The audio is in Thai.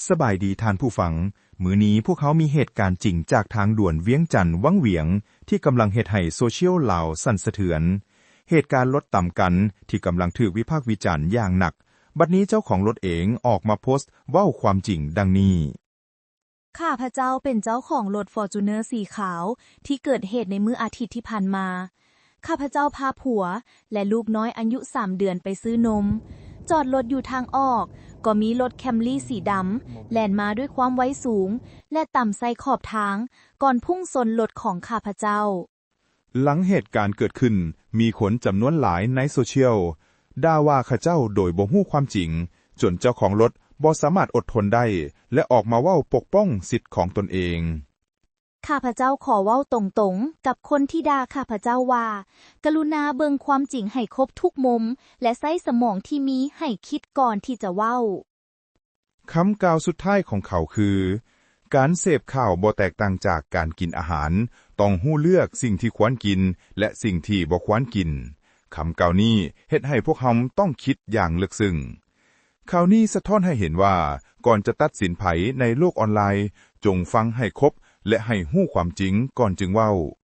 สบายดีท่านผู้ฟังมื้อนี้พวกเขามีเหตุการณ์จริงจากทางด่วนเวียงจันทน์วังเวียงที่กำลังเฮ็ดให้โซเชียลลาวสั่นสะเทือนเหตุการณ์รถต่ำกันที่กำลังถูกวิพากษ์วิจารณ์อย่างหนักบัดนี้เจ้าของรถเองออกมาโพสต์เว้าความจริงดังนี้ข้าพเจ้าเป็นเจ้าของรถฟอร์จูเนอร์สีขาวที่เกิดเหตุในมื้ออาทิตย์ที่ผ่านมาข้าพเจ้าพาผัวและลูกน้อยอายุ3 เดือนไปซื้อนมจอดรถอยู่ทางออกก็มีรถแคมรี่สีดำแล่นมาด้วยความไวสูงและต่ำใส่ขอบทางก่อนพุ่งชนรถของข้าพเจ้าหลังเหตุการณ์เกิดขึ้นมีคนจำนวนหลายในโซเชียลด่าว่าข้าเจ้าโดยบ่ฮู้ความจริงจนเจ้าของรถบ่สามารถอดทนได้และออกมาเว้าปกป้องสิทธิ์ของตนเองข้าพเจ้าขอเว้าตรงๆกับคนที่ด่าข้าพเจ้าว่ากรุณาเบิ่งความจริงให้ครบทุกมุมและใช้สมองที่มีให้คิดก่อนที่จะเว้าคำกล่าวสุดท้ายของเขาคือการเสพข่าวบ่แตกต่างจากการกินอาหารต้องฮู้เลือกสิ่งที่ควรกินและสิ่งที่บ่ควรกินคำกล่าวนี้เฮ็ดให้พวกเราต้องคิดอย่างลึกซึ้งข่าวนี้สะท้อนให้เห็นว่าก่อนจะตัดสินไผในโลกออนไลน์จงฟังให้ครบและให้ฮู้ความจริงก่อนจึงเว้า